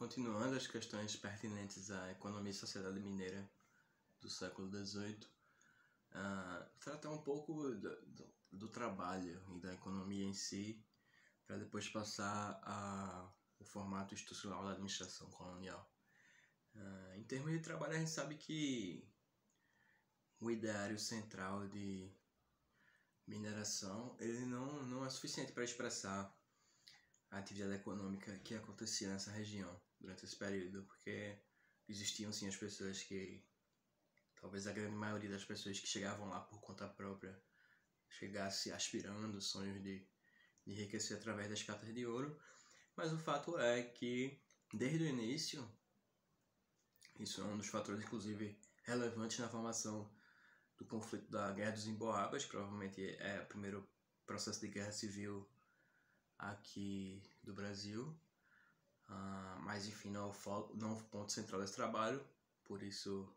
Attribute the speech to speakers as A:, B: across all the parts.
A: continuando as questões pertinentes à economia e sociedade mineira do século XVIII, tratar um pouco do trabalho e da economia em si, para depois passar ao formato institucional da administração colonial. Em termos de trabalho, a gente sabe que o ideário central de mineração ele não é suficiente para expressar a atividade econômica que acontecia nessa região durante esse período, porque existiam sim as pessoas que, talvez a grande maioria das pessoas que chegavam lá por conta própria, chegasse aspirando sonhos de enriquecer através das catas de ouro, mas o fato é que desde o início, isso é um dos fatores inclusive relevantes na formação do conflito da Guerra dos Emboabas, provavelmente é o primeiro processo de guerra civil aqui do Brasil, mas enfim, não é o ponto central desse trabalho, por isso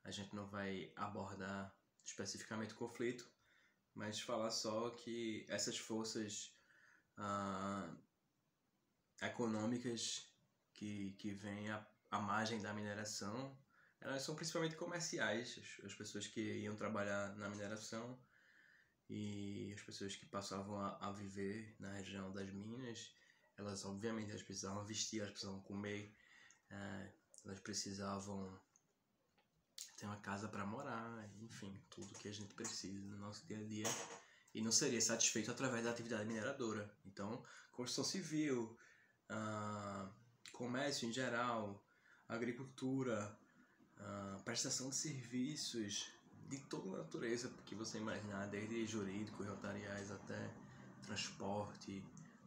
A: a gente não vai abordar especificamente o conflito, mas falar só que essas forças econômicas que vêm à margem da mineração, elas são principalmente comerciais, as pessoas que iam trabalhar na mineração e as pessoas que passavam a viver na região das minas, elas obviamente elas precisavam vestir, elas precisavam comer, elas precisavam ter uma casa para morar, enfim, tudo que a gente precisa no nosso dia a dia, e não seria satisfeito através da atividade mineradora. Então, construção civil, comércio em geral, agricultura, prestação de serviços de toda a natureza que você imaginar, desde jurídicos, notariais até transporte,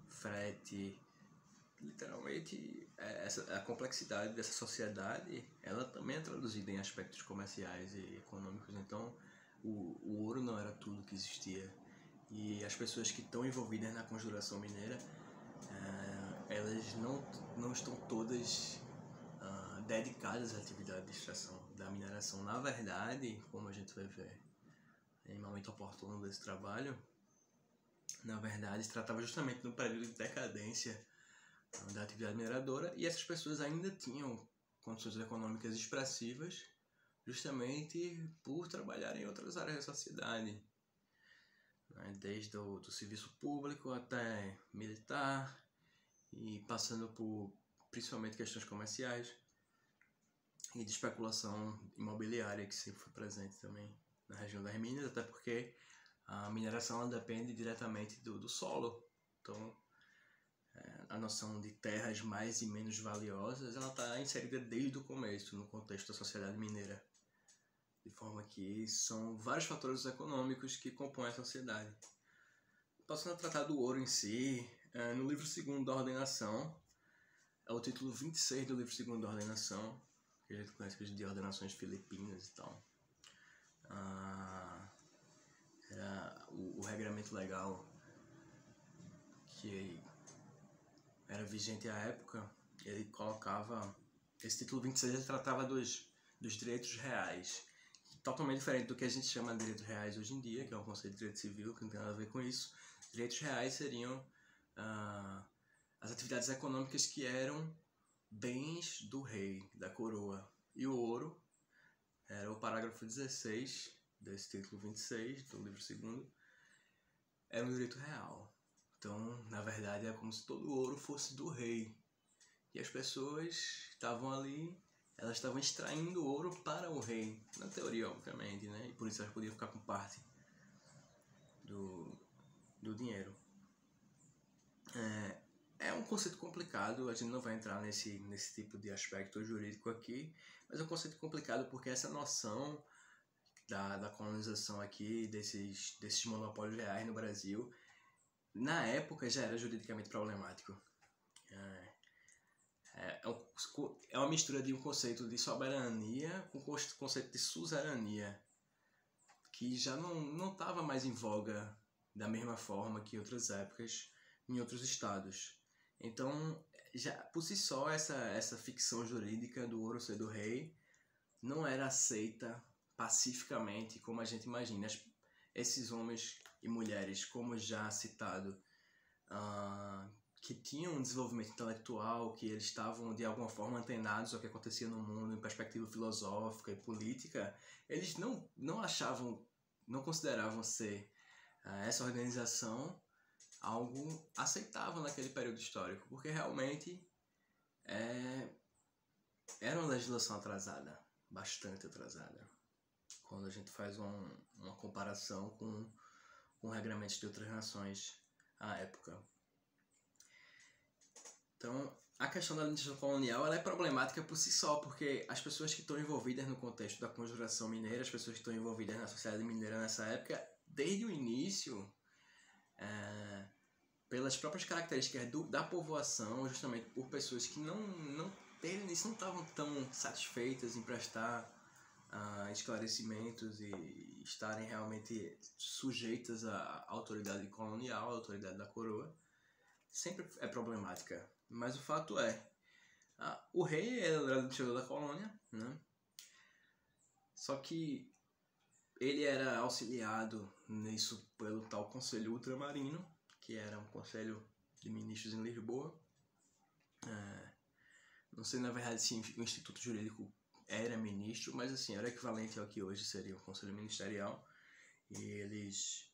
A: frete, literalmente a complexidade dessa sociedade, ela também é traduzida em aspectos comerciais e econômicos. Então o ouro não era tudo que existia, e as pessoas que estão envolvidas na conjuração mineira, elas não estão todas dedicadas à atividade de extração da mineração. Na verdade, como a gente vai ver em momento oportuno desse trabalho, na verdade se tratava justamente de um período de decadência da atividade mineradora, e essas pessoas ainda tinham condições econômicas expressivas justamente por trabalhar em outras áreas da sociedade, né? Desde do serviço público até militar, e passando por principalmente questões comerciais e de especulação imobiliária, que sempre foi presente também na região das minas, até porque a mineração ela depende diretamente do solo. Então a noção de terras mais e menos valiosas ela está inserida desde o começo no contexto da sociedade mineira, de forma que são vários fatores econômicos que compõem a sociedade. Passando a tratar do ouro em si, no livro 2º da Ordenação, é o título 26 do livro 2º da Ordenação, que a gente conhece de ordenações filipinas e tal. Era o regramento legal que era vigente à época. Ele colocava, esse título 26 ele tratava dos direitos reais, totalmente diferente do que a gente chama de direitos reais hoje em dia, que é um conceito de direito civil, que não tem nada a ver com isso. Direitos reais seriam as atividades econômicas que eram bens do rei, da coroa. E o ouro era o parágrafo 16 desse título 26 do livro 2º, era um direito real. Então, na verdade, é como se todo o ouro fosse do rei. E as pessoas estavam ali, elas estavam extraindo ouro para o rei, na teoria, obviamente, né? E por isso elas podiam ficar com parte do dinheiro. É um conceito complicado, a gente não vai entrar nesse tipo de aspecto jurídico aqui, mas é um conceito complicado porque essa noção da colonização aqui, desses monopólios reais no Brasil, na época já era juridicamente problemático. É uma mistura de um conceito de soberania com o conceito de suzerania, que já não estava mais em voga da mesma forma que em outras épocas, em outros estados. Então, já por si só, essa ficção jurídica do ouro ser do rei não era aceita pacificamente como a gente imagina. Esses homens e mulheres, como já citado, que tinham um desenvolvimento intelectual, que eles estavam de alguma forma antenados ao que acontecia no mundo em perspectiva filosófica e política, eles não achavam, não consideravam ser essa organização algo aceitável naquele período histórico, porque realmente era uma legislação atrasada, bastante atrasada, quando a gente faz uma comparação com regramentos de outras nações à época. Então, a questão da administração colonial ela é problemática por si só, porque as pessoas que estão envolvidas no contexto da conjuração mineira, as pessoas que estão envolvidas na sociedade mineira nessa época, desde o início, pelas próprias características da povoação, justamente por pessoas que não estavam tão satisfeitas em prestar esclarecimentos e estarem realmente sujeitas à autoridade colonial, à autoridade da coroa, sempre é problemática. Mas o fato é, o rei era o administrador da colônia, né? Só que ele era auxiliado nisso pelo tal Conselho Ultramarino, que era um conselho de ministros em Lisboa. Não sei, na verdade, se o Instituto Jurídico era ministro, mas assim, era equivalente ao que hoje seria o Conselho Ministerial. E eles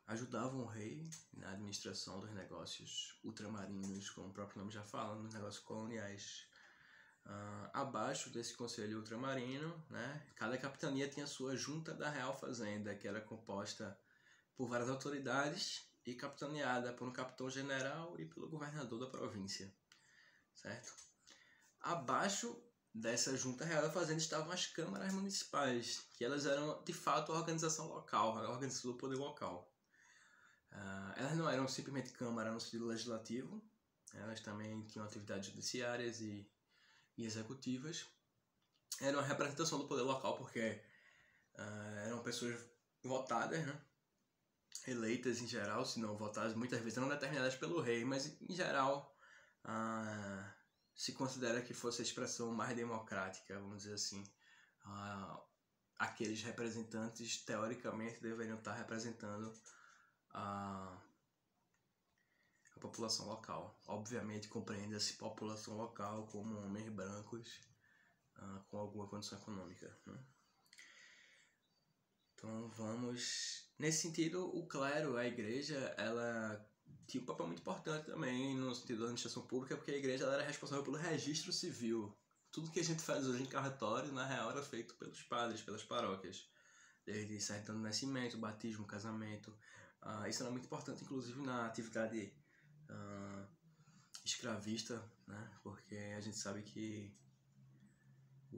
A: ajudavam o rei na administração dos negócios ultramarinos, como o próprio nome já fala, nos negócios coloniais. Abaixo desse conselho ultramarino, né, cada capitania tinha sua junta da Real Fazenda, que era composta por várias autoridades e capitaneada por um capitão-general e pelo governador da província, certo? Abaixo dessa junta real da fazenda estavam as câmaras municipais, que elas eram de fato a organização local, a organização do poder local. Elas não eram simplesmente câmara no sentido legislativo, elas também tinham atividades judiciárias e executivas. Era uma representação do poder local, porque eram pessoas votadas, né? Eleitas em geral, se não votadas, muitas vezes eram determinadas pelo rei, mas em geral se considera que fosse a expressão mais democrática, vamos dizer assim. Aqueles representantes, teoricamente, deveriam estar representando a população local. Obviamente, compreende-se população local como homens brancos com alguma condição econômica, né? Então, vamos... Nesse sentido, o clero, a igreja, ela tinha um papel muito importante também no sentido da administração pública, porque a igreja ela era responsável pelo registro civil. Tudo que a gente faz hoje em cartório, na real, era feito pelos padres, pelas paróquias. Desde certidão de nascimento, batismo, casamento. Isso era muito importante, inclusive, na atividade escravista, né? Porque a gente sabe que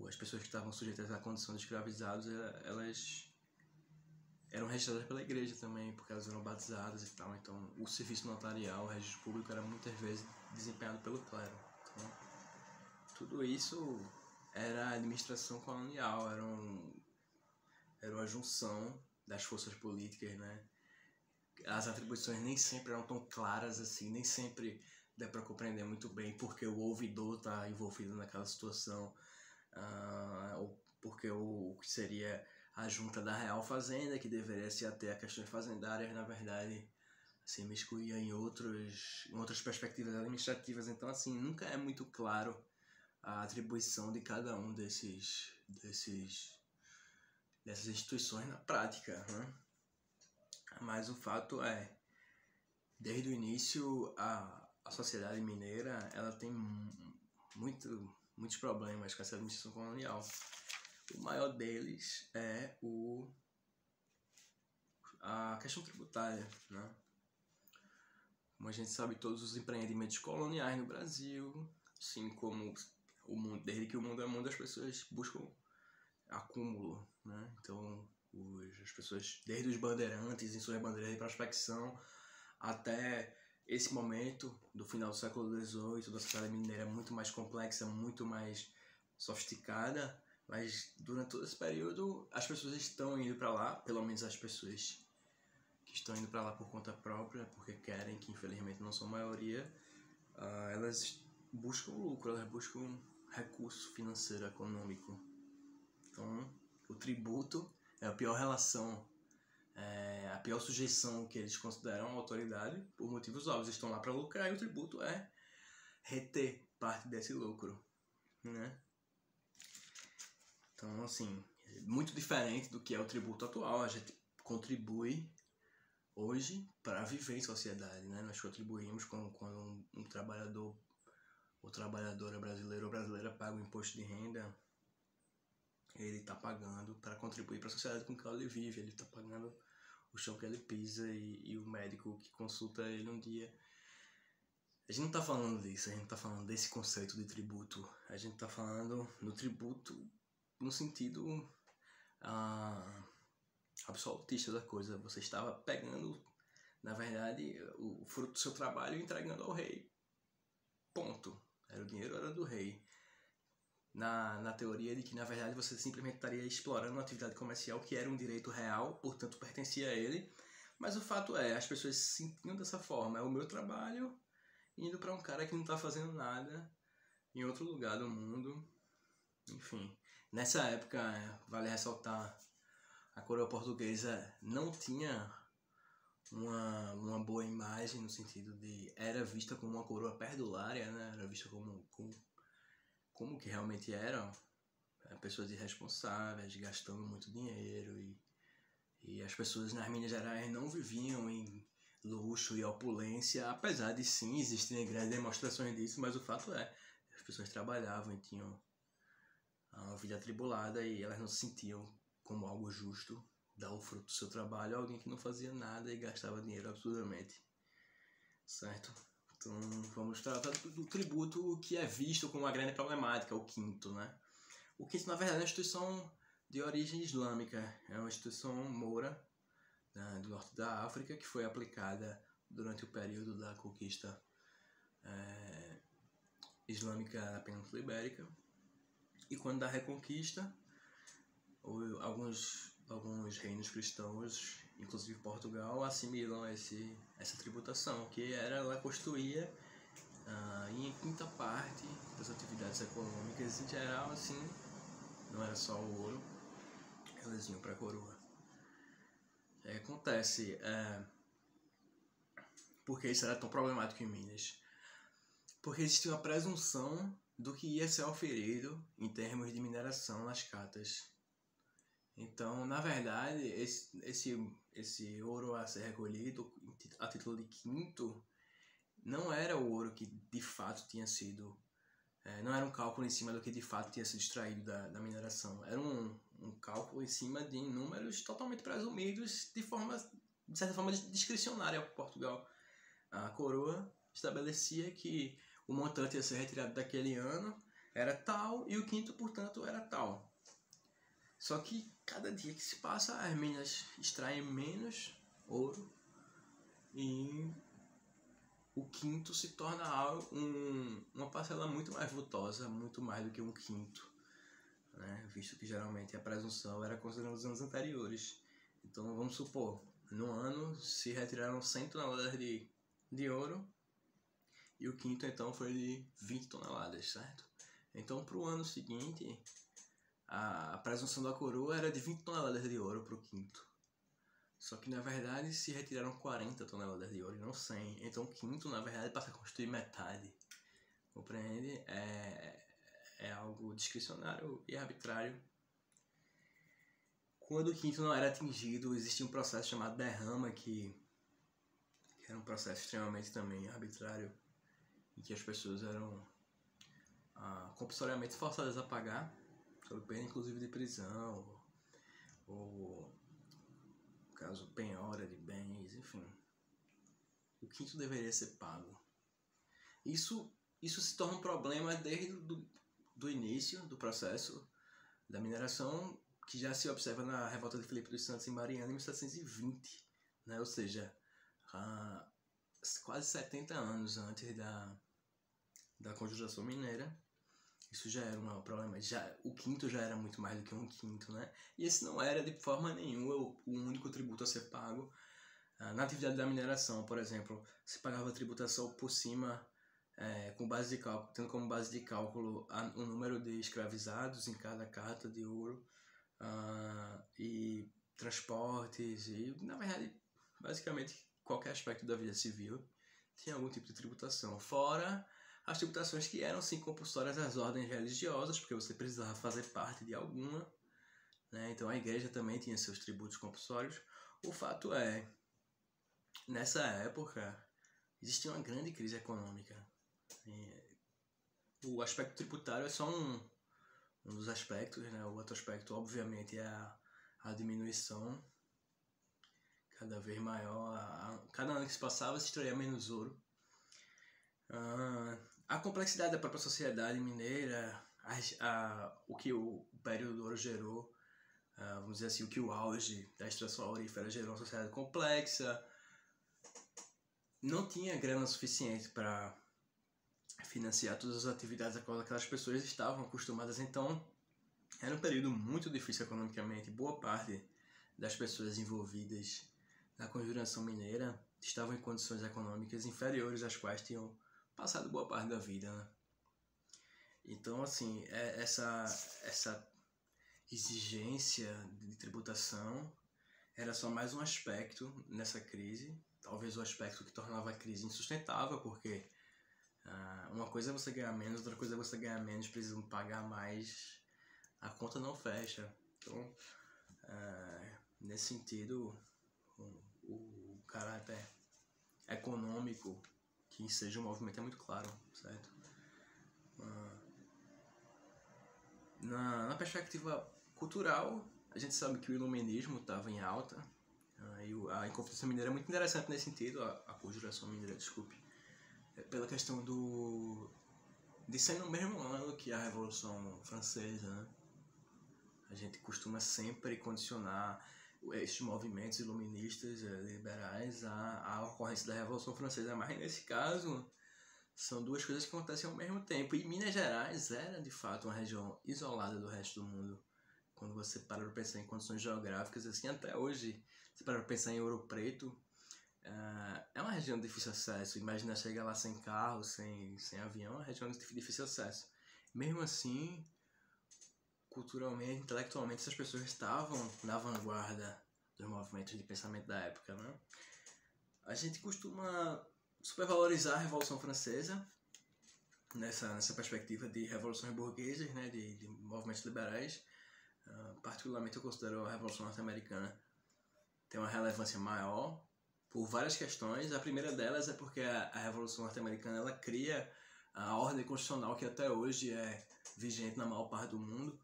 A: as pessoas que estavam sujeitas à condição de escravizados, elas eram registradas pela igreja também, porque elas eram batizadas e tal. Então, o serviço notarial, o registro público, era muitas vezes desempenhado pelo clero. Então, tudo isso era a administração colonial, era uma junção das forças políticas, né? As atribuições nem sempre eram tão claras assim, nem sempre dá para compreender muito bem porque o ouvidor está envolvido naquela situação, ou porque o que seria a junta da Real Fazenda, que deveria se ater a questões fazendárias, na verdade se imiscuía em outras perspectivas administrativas. Então, assim, nunca é muito claro a atribuição de cada um dessas instituições na prática, né? Mas o fato é, desde o início, a sociedade mineira ela tem muitos problemas com essa administração colonial. O maior deles é a questão tributária, né? Como a gente sabe, todos os empreendimentos coloniais no Brasil, assim como o mundo, desde que o mundo é mundo, as pessoas buscam acúmulo, né? Então, as pessoas, desde os bandeirantes em suas bandeiras de prospecção até esse momento do final do século XVIII, da sociedade mineira é muito mais complexa, muito mais sofisticada, mas durante todo esse período as pessoas estão indo para lá, pelo menos as pessoas que estão indo para lá por conta própria, porque querem, que infelizmente não são maioria, elas buscam lucro, elas buscam recurso financeiro, econômico. Então, o tributo é a pior relação a pior sujeição que eles consideram a autoridade, por motivos óbvios, estão lá para lucrar, e o tributo é reter parte desse lucro, né? Então, assim, muito diferente do que é o tributo atual. A gente contribui hoje para viver em sociedade, né? Nós contribuímos quando um trabalhador ou trabalhadora brasileiro ou brasileira paga o imposto de renda, ele está pagando para contribuir para a sociedade com que ele vive, ele está pagando o chão que ele pisa e o médico que consulta ele um dia. A gente não está falando disso, a gente está falando desse conceito de tributo. A gente está falando do tributo no sentido absolutista da coisa. Você estava pegando, na verdade, o fruto do seu trabalho e entregando ao rei. Ponto. O dinheiro era do rei. Na teoria de que, na verdade, você simplesmente estaria explorando uma atividade comercial que era um direito real, portanto pertencia a ele. Mas o fato é, as pessoas se sentiam dessa forma. É o meu trabalho indo para um cara que não está fazendo nada em outro lugar do mundo. Enfim, nessa época, vale ressaltar, a coroa portuguesa não tinha uma boa imagem, no sentido de era vista como uma coroa perdulária, né? Era vista como que realmente eram pessoas irresponsáveis, gastando muito dinheiro, e as pessoas nas Minas Gerais não viviam em luxo e opulência, apesar de sim existirem grandes demonstrações disso, mas o fato é, as pessoas trabalhavam e tinham uma vida atribulada e elas não se sentiam como algo justo dar o fruto do seu trabalho a alguém que não fazia nada e gastava dinheiro absurdamente, certo? Então vamos tratar do tributo que é visto como uma grande problemática, o quinto, né? O quinto, na verdade, é uma instituição de origem islâmica, é uma instituição moura, né, do norte da África, que foi aplicada durante o período da conquista islâmica da Península Ibérica. E quando da Reconquista, alguns reinos cristãos, inclusive Portugal, assimilam essa tributação, que ela construía em quinta parte das atividades econômicas em geral, assim, não era só o ouro, elas iam para a coroa. Acontece, porque isso era tão problemático em Minas? Porque existia uma presunção do que ia ser oferido em termos de mineração nas catas. Então, na verdade, esse ouro a ser recolhido a título de quinto não era o ouro que de fato tinha sido, não era um cálculo em cima do que de fato tinha sido extraído da mineração, era um cálculo em cima de números totalmente presumidos de certa forma discricionária por Portugal. A coroa estabelecia que o montante a ser retirado daquele ano era tal e o quinto, portanto, era tal. Só que cada dia que se passa, as minas extraem menos ouro e o quinto se torna uma parcela muito mais vultosa, muito mais do que um quinto, né? Visto que geralmente a presunção era considerando os anos anteriores. Então vamos supor, no ano se retiraram 100 toneladas de ouro e o quinto então foi de 20 toneladas, certo? Então para o ano seguinte, a presunção da coroa era de 20 toneladas de ouro para o quinto. Só que na verdade se retiraram 40 toneladas de ouro e não 100. Então o quinto na verdade passa a constituir metade. Compreende? É algo discricionário e arbitrário. Quando o quinto não era atingido, existia um processo chamado derrama, que era um processo extremamente também arbitrário, em que as pessoas eram compulsoriamente forçadas a pagar, sob pena inclusive de prisão, ou caso penhora de bens, enfim. O quinto deveria ser pago. Isso se torna um problema desde do início do processo da mineração, que já se observa na revolta de Filipe dos Santos em Mariana em 1720, né? Ou seja, quase 70 anos antes da Conjuração Mineira. Isso já era um problema. O quinto já era muito mais do que um quinto, né? E esse não era de forma nenhuma o único tributo a ser pago. Na atividade da mineração, por exemplo, se pagava tributação por cima, com base de cálculo, tendo como base de cálculo o número de escravizados em cada carta de ouro, e transportes e, na verdade, basicamente qualquer aspecto da vida civil tinha algum tipo de tributação. Fora as tributações que eram sim compulsórias às ordens religiosas, porque você precisava fazer parte de alguma, né? Então a igreja também tinha seus tributos compulsórios. O fato é, nessa época, existia uma grande crise econômica. O aspecto tributário é só um dos aspectos, né? O outro aspecto, obviamente, é a diminuição cada vez maior. Cada ano que se passava, se extraía menos ouro. A complexidade da própria sociedade mineira, o que o período do ouro gerou, vamos dizer assim, o que o auge da extração aurífera gerou uma sociedade complexa. Não tinha grana suficiente para financiar todas as atividades a qual aquelas pessoas estavam acostumadas, então era um período muito difícil economicamente. Boa parte das pessoas envolvidas na conjuração mineira estavam em condições econômicas inferiores às quais tinham passado boa parte da vida, né? Então, assim, essa exigência de tributação era só mais um aspecto nessa crise, talvez o aspecto que tornava a crise insustentável, porque uma coisa é você ganhar menos, outra coisa é você ganhar menos, precisando pagar mais, a conta não fecha. Então, nesse sentido, o caráter econômico que seja um movimento é muito claro, certo? Na perspectiva cultural, a gente sabe que o iluminismo estava em alta, e a Inconfidência Mineira é muito interessante nesse sentido, a Conjuração Mineira, desculpe, pela questão de ser no mesmo ano que a Revolução Francesa, né? A gente costuma sempre condicionar estes movimentos iluministas, liberais, à ocorrência da Revolução Francesa, mas nesse caso são duas coisas que acontecem ao mesmo tempo. E Minas Gerais era de fato uma região isolada do resto do mundo. Quando você para para pensar em condições geográficas, assim, até hoje, você para para pensar em Ouro Preto, é uma região de difícil acesso. Imagina chegar lá sem carro, sem avião, é uma região de difícil acesso. Mesmo assim, culturalmente, intelectualmente, essas pessoas estavam na vanguarda dos movimentos de pensamento da época, né? A gente costuma supervalorizar a Revolução Francesa nessa perspectiva de revoluções burguesas, né, de movimentos liberais. Particularmente eu considero a Revolução Norte-Americana tem uma relevância maior por várias questões. A primeira delas é porque a Revolução Norte-Americana ela cria a ordem constitucional que até hoje é vigente na maior parte do mundo,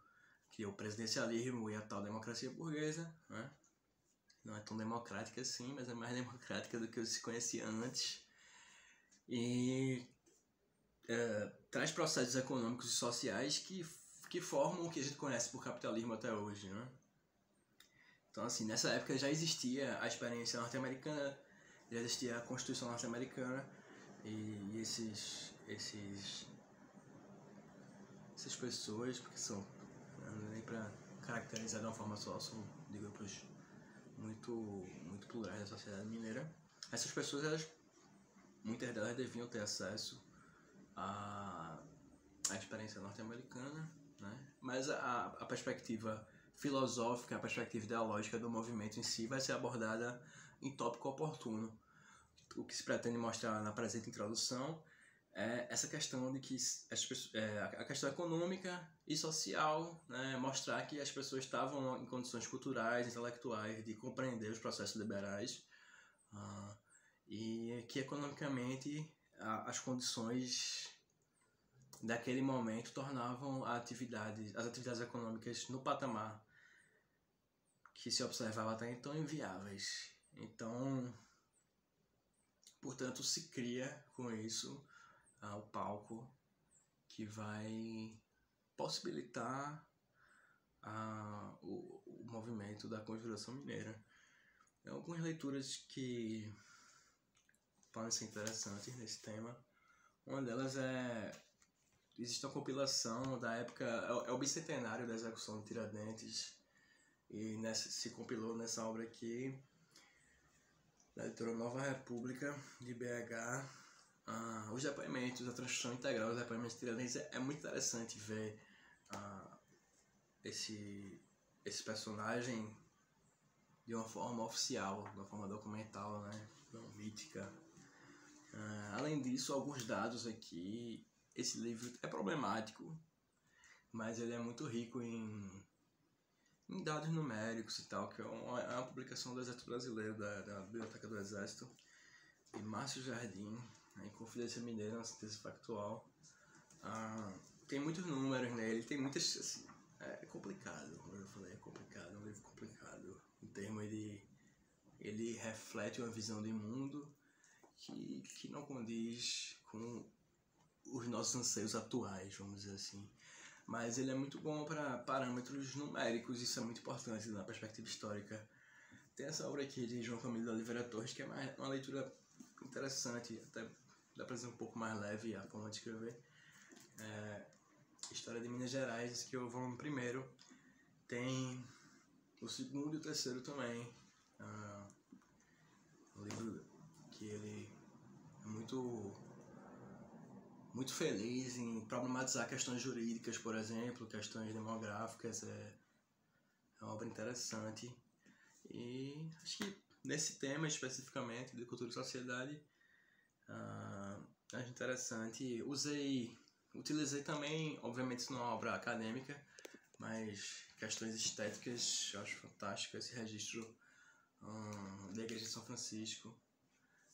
A: que é o presidencialismo e a tal democracia burguesa, né? Não é tão democrática assim, mas é mais democrática do que se conhecia antes. E traz processos econômicos e sociais que formam o que a gente conhece por capitalismo até hoje, né? Então, assim, nessa época já existia a experiência norte-americana, já existia a Constituição norte-americana, e essas pessoas, porque são, não é nem para caracterizar de uma forma só, são de grupos muito plurais da sociedade mineira. Essas pessoas, muitas delas deviam ter acesso à experiência norte-americana, né? Mas a perspectiva filosófica, a perspectiva ideológica do movimento em si vai ser abordada em tópico oportuno. O que se pretende mostrar na presente introdução é essa questão de que a questão econômica e social, né, mostrar que as pessoas estavam em condições culturais, intelectuais, de compreender os processos liberais, e que economicamente as condições daquele momento tornavam as atividades econômicas no patamar que se observava até então inviáveis. Então, portanto, se cria com isso o palco que vai possibilitar o movimento da Conjuração Mineira. Algumas leituras que podem ser interessantes nesse tema. Uma delas existe uma compilação da época, é o bicentenário da execução de Tiradentes, e se compilou nessa obra aqui, da editora Nova República, de BH, os depoimentos, a transcrição integral dos depoimentos de Tiradentes. É muito interessante ver esse personagem de uma forma oficial, de uma forma documental, né? Não mítica. Além disso, alguns dados aqui. Esse livro é problemático, mas ele é muito rico em dados numéricos e tal, que é uma publicação do Exército Brasileiro, da Biblioteca do Exército, de Márcio Jardim, em Confidência Mineira, uma síntese factual. Tem muitos números nele, tem muitas. Assim, é complicado, como eu falei, é complicado, é um livro complicado. Em termos de. Ele reflete uma visão de mundo que não condiz com os nossos anseios atuais, vamos dizer assim. Mas ele é muito bom para parâmetros numéricos, isso é muito importante na perspectiva histórica. Tem essa obra aqui de João Camilo de Oliveira Torres, que é uma leitura interessante, até dá para ser um pouco mais leve a forma de escrever. História de Minas Gerais, que é o volume primeiro. Tem o segundo e o terceiro também. Um livro que ele é muito feliz em problematizar questões jurídicas, por exemplo, questões demográficas. É uma obra interessante. E acho que nesse tema especificamente de cultura e sociedade, acho interessante. Utilizei também, obviamente isso não é uma obra acadêmica, mas questões estéticas, eu acho fantástico esse registro da Igreja de São Francisco,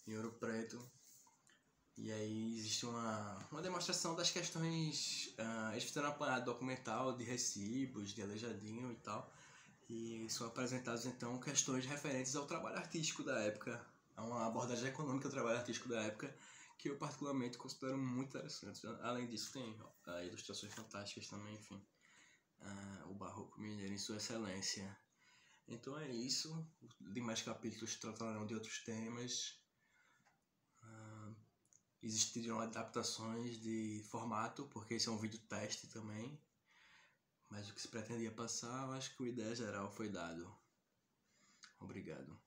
A: em Ouro Preto. E aí existe uma demonstração das questões, eles fizeram um apanhado documental de recibos, de Aleijadinho e tal, e são apresentadas então questões referentes ao trabalho artístico da época, a uma abordagem econômica do trabalho artístico da época, que eu particularmente considero muito interessante. Além disso tem ilustrações fantásticas também, enfim, o barroco mineiro em sua excelência. Então é isso, demais capítulos tratarão de outros temas. Existiriam adaptações de formato, porque esse é um vídeo teste também, mas o que se pretendia passar, eu acho que a ideia geral foi dado. Obrigado.